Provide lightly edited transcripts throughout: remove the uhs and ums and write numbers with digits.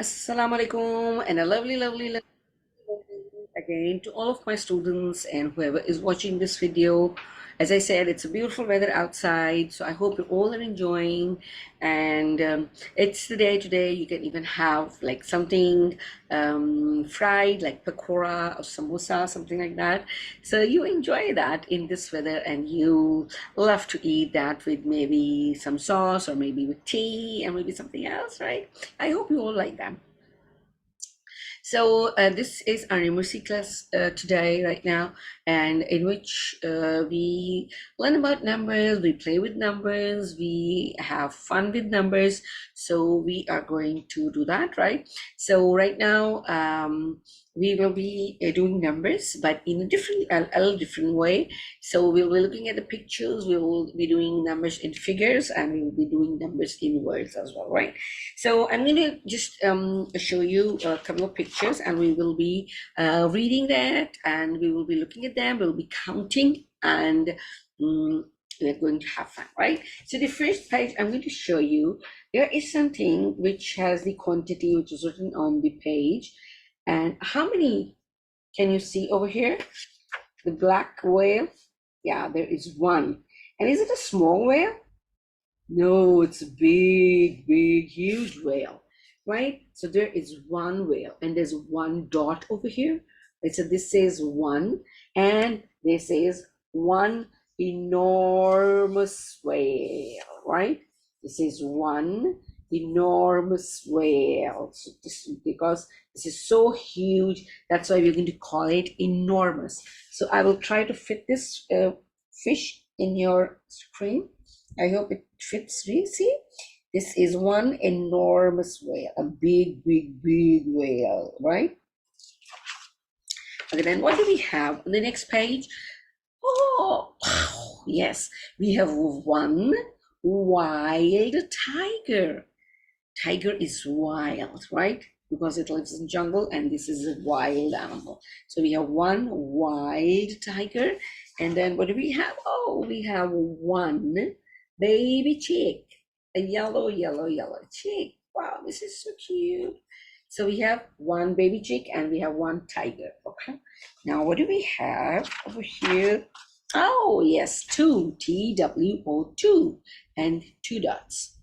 Assalamu alaikum and a lovely again to all of my students and whoever is watching this video. As I said, it's a beautiful weather outside, so I hope you all are enjoying. And it's the day today. You can even have like something fried, like pakora or samosa, something like that. So you enjoy that in this weather, and you love to eat that with maybe some sauce or maybe with tea and maybe something else, right? I hope you all like that. So this is our numeracy class today, right now, and in which we learn about numbers, we play with numbers, we have fun with numbers. So we are going to do that, right? So right now, we will be doing numbers, but in a little different way. So we'll be looking at the pictures, we will be doing numbers in figures, and we will be doing numbers in words as well, right? So I'm going to just show you a couple of pictures, and we will be reading that, and we will be looking at them, we'll be counting, and we're going to have fun, right? So the first page I'm going to show you, there is something which has the quantity which is written on the page. And how many can you see over here? The black whale? Yeah, there is one. And is it a small whale? No, it's a big, huge whale, right? So there is one whale, and there's one dot over here. Right? So this says one, and this says one enormous whale, right? This is one enormous whale. So this, because this is so huge, that's why we're going to call it enormous. So I will try to fit this fish in your screen. I hope it fits. You see, this is one enormous whale, a big whale, right? Okay, then what do we have on the next page? Oh, yes, we have one wild tiger. Tiger is wild, right? Because it lives in jungle, and this is a wild animal. So we have one wild tiger, and then what do we have? Oh, we have one baby chick, a yellow chick. Wow, this is so cute. So we have one baby chick and we have one tiger. Okay, now what do we have over here? Oh yes, two, TWO, two, and two dots.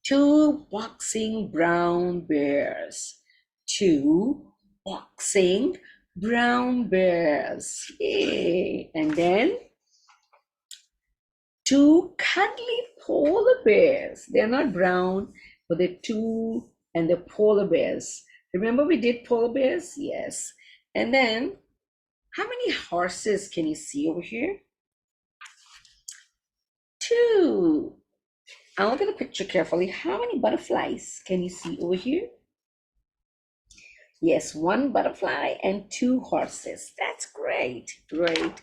Two boxing brown bears. Two boxing brown bears. Yay. And then two cuddly polar bears. They're not brown, but they're two, and they're polar bears. Remember we did polar bears? Yes. And then how many horses can you see over here? Two. I'll look at the picture carefully. How many butterflies can you see over here? Yes, one butterfly and two horses. That's great. Great.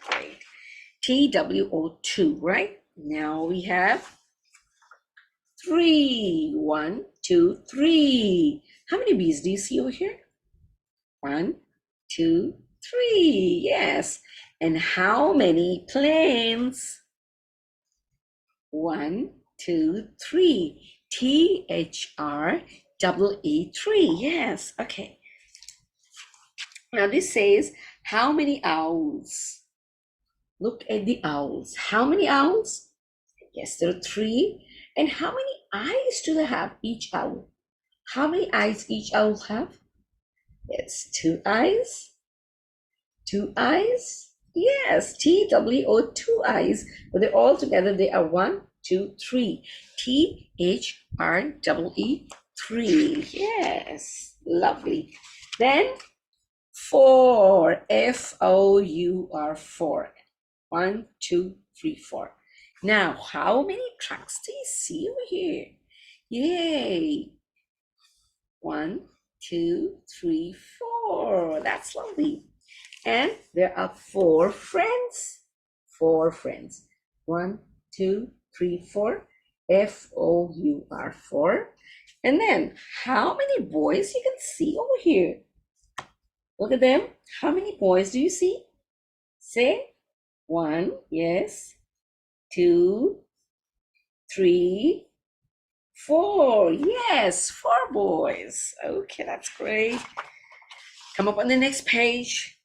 TWO2, right? Now we have three. One, two, three. How many bees do you see over here? One, two, three. Yes. And how many planes? One, two, three. THREE3. Yes. Okay. Now this says how many owls? Look at the owls. How many owls? Yes, there are three. And how many eyes do they have, each owl? How many eyes each owl have? It's two eyes. Two eyes. Yes, TWO, two eyes. But they're all together. They are one, two, three. THREE, three. Yes, lovely. Then four. FOUR, four. One, two, three, four. Now, how many trucks do you see over here? Yay! One, two, three, four. That's lovely. And there are four friends. Four friends. One, two, three, four. FOUR, four. And then, how many boys you can see over here? Look at them. How many boys do you see? Say one, yes, two, three, Four. Yes, four boys. Okay, that's great. Come up on the next page.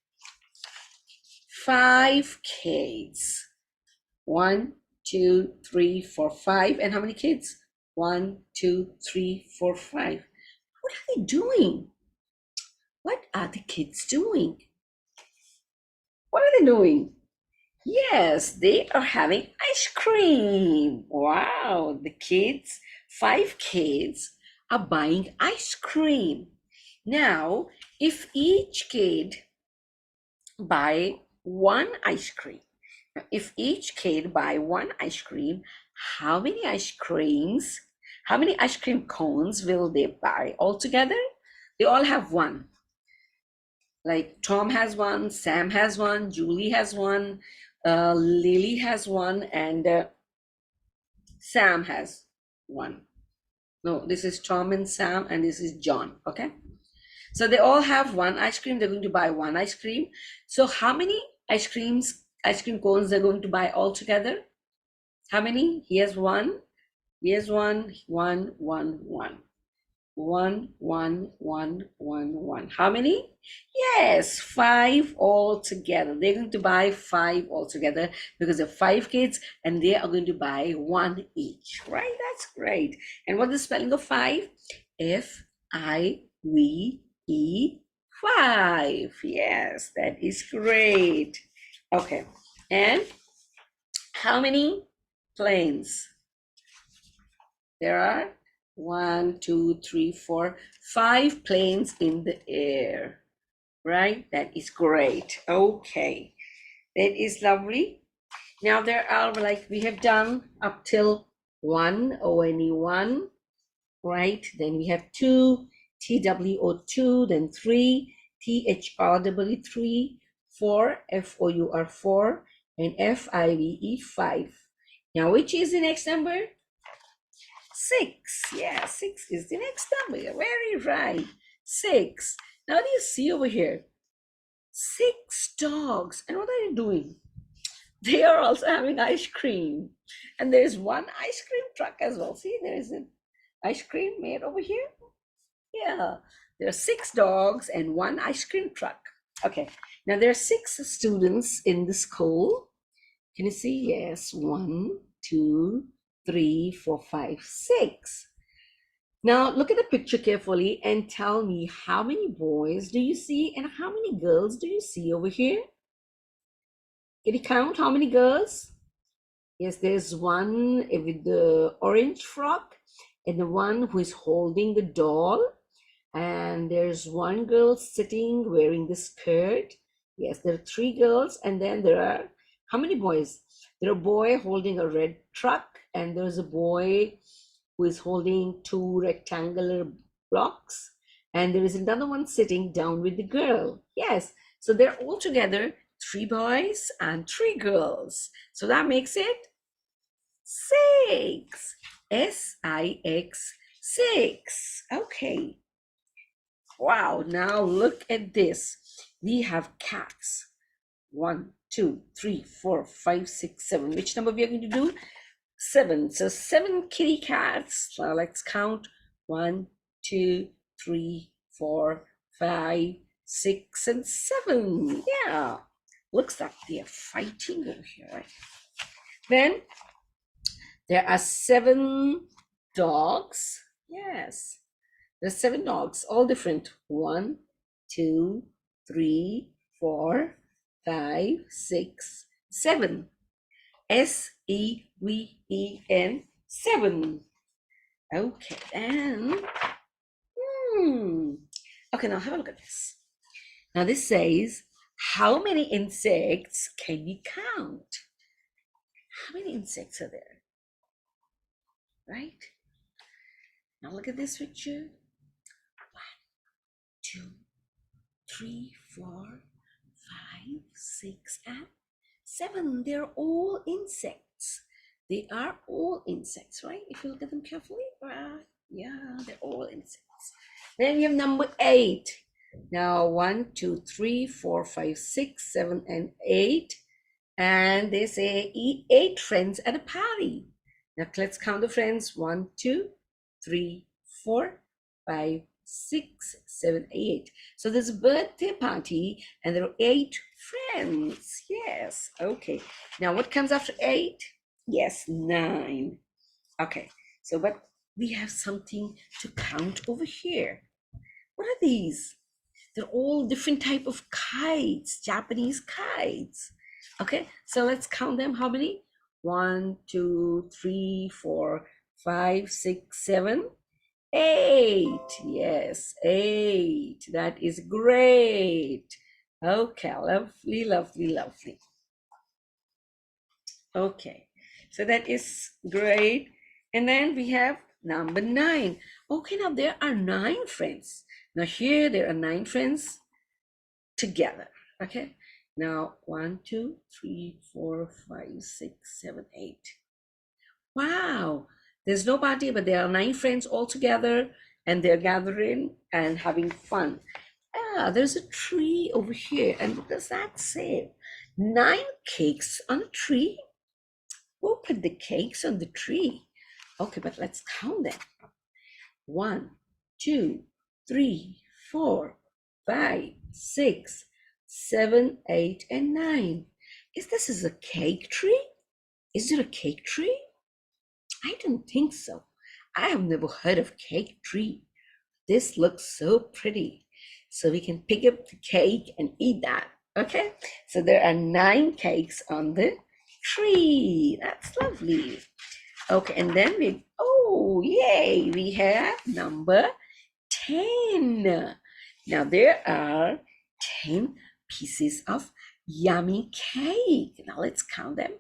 Five kids. One, two, three, four, five. And how many kids? One, two, three, four, five. What are they doing? What are the kids doing? What are they doing? Yes, they are having ice cream. Wow, the kids, five kids, are buying ice cream. Now, if each kid buy one ice cream, if each kid buy one ice cream, how many ice creams, how many ice cream cones will they buy altogether? They all have one. Like Tom has one, Sam has one, Julie has one, Lily has one, and Sam has one. No, this is Tom and Sam, and this is John. Okay. So they all have one ice cream. They're going to buy one ice cream. So how many ice cream cones they're going to buy all together? How many? He has one. He has one. One, one, one. One, one, one, one, one. How many? Yes, five altogether. They're going to buy five altogether because they're five kids and they are going to buy one each, right? That's great. And what is the spelling of five? F-I-V-E, five. Yes, that is great. Okay. And how many planes? There are one, two, three, four, five planes in the air, right? That is great. Okay, that is lovely. Now there are, like we have done up till one, ONE1, right? Then we have two, TWO2, then three, THRW3, four, FOUR4, and FIVE5. Now, which is the next number? Six. Yeah, six is the next number. You're very right. Six. Now, do you see over here? Six dogs. And what are they doing? They are also having ice cream. And there's one ice cream truck as well. See, there's an ice cream made over here. Yeah, there are six dogs and one ice cream truck. Okay, now there are six students in the school. Can you see? Yes, one, two, three, four, five, six. Now look at the picture carefully and tell me how many boys do you see and how many girls do you see over here? Can you count how many girls? Yes, there's one with the orange frock and the one who is holding the doll. And there's one girl sitting wearing the skirt. Yes, there are three girls. And then there are, how many boys? There are a boy holding a red truck and there's a boy who is holding two rectangular blocks. And there is another one sitting down with the girl. Yes, so they're all together three boys and three girls. So that makes it six. S-I-X, six. Okay. Wow, now look at this. We have cats. One, two, three, four, five, six, seven. Which number we are going to do? Seven. So seven kitty cats. Now let's count. One, two, three, four, five, six, and seven. Yeah. Looks like they are fighting over here, right? Then there are seven dogs. Yes. There's seven dogs, all different. One, two, three, four, five, six, seven. S-E-V-E-N, seven. Okay, and okay, now have a look at this. Now this says, how many insects can we count? How many insects are there? Right? Now look at this picture. 2, 3, 4, 5, 6, and 7. They're all insects. They are all insects, right? If you look at them carefully, yeah, they're all insects. Then we have number 8. Now 1, 2, 3, 4, 5, 6, 7, and 8. And they say 8 friends at a party. Now let's count the friends. 1, 2, 3, 4, 5, 6, 7, 8. So there's a birthday party and there are 8 friends. Yes. Okay. Now what comes after 8? Yes, 9. Okay. So but we have something to count over here. What are these? They're all different type of kites, Japanese kites. Okay, so let's count them. How many? 1, 2, 3, 4, 5, 6, 7, 8. Yes, 8. That is great. Okay, lovely, lovely, lovely. Okay, so that is great. And then we have number 9. Okay, now there are 9 friends. Now here there are 9 friends together. Okay, now 1, 2, 3, 4, 5, 6, 7, 8. Wow, there's no party, but there are 9 friends all together and they're gathering and having fun. Ah, there's a tree over here. And what does that say? 9 cakes on a tree? Who put the cakes on the tree? Okay, but let's count them. 1, 2, 3, 4, 5, 6, 7, 8, and 9. Is this a cake tree? Is it a cake tree? I don't think so. I have never heard of cake tree. This looks so pretty. So we can pick up the cake and eat that. Okay, so there are 9 cakes on the tree. That's lovely. Okay, and then oh, yay, we have number 10. Now there are 10 pieces of yummy cake. Now let's count them.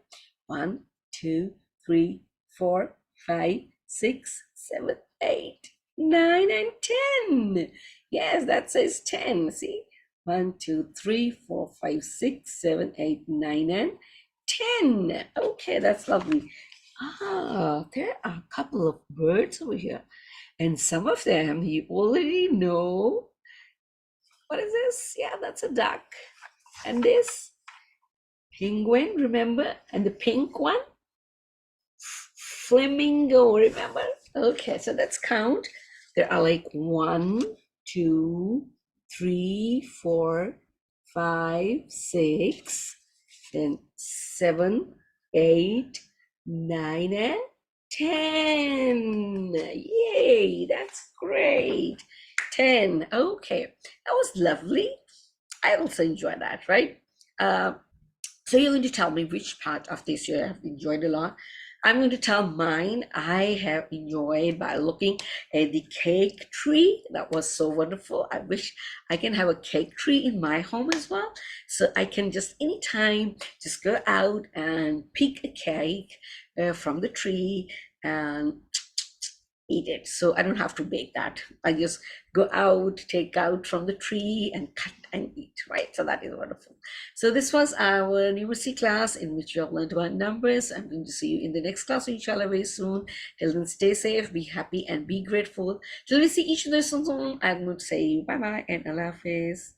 1, 2, 3, 4, 5, 6, 7, 8, 9, and 10. Yes, that says 10. See? 1, 2, 3, 4, 5, 6, 7, 8, 9, and 10. Okay, that's lovely. Ah, there are a couple of birds over here. And some of them you already know. What is this? Yeah, that's a duck. And this penguin, remember? And the pink one? Flamingo, remember? Okay, so let's count. There are like 1, 2, 3, 4, 5, 6, then 7, 8, 9, and 10. Yay, that's great. 10. Okay, that was lovely. I also enjoyed that, right? So you're going to tell me which part of this you have enjoyed a lot. I'm going to tell mine. I have enjoyed by looking at the cake tree. That was so wonderful. I wish I can have a cake tree in my home as well. So I can just anytime just go out and pick a cake from the tree and eat it. So I don't have to bake that. I just go out, take out from the tree and cut and eat, right? So that is wonderful. So this was our numeracy class in which you have learned about numbers. I'm going to see you in the next class, inshallah, very soon. Till then, stay safe, be happy, and be grateful. Till we see each other soon, I'm going to say bye-bye and Allah Hafiz.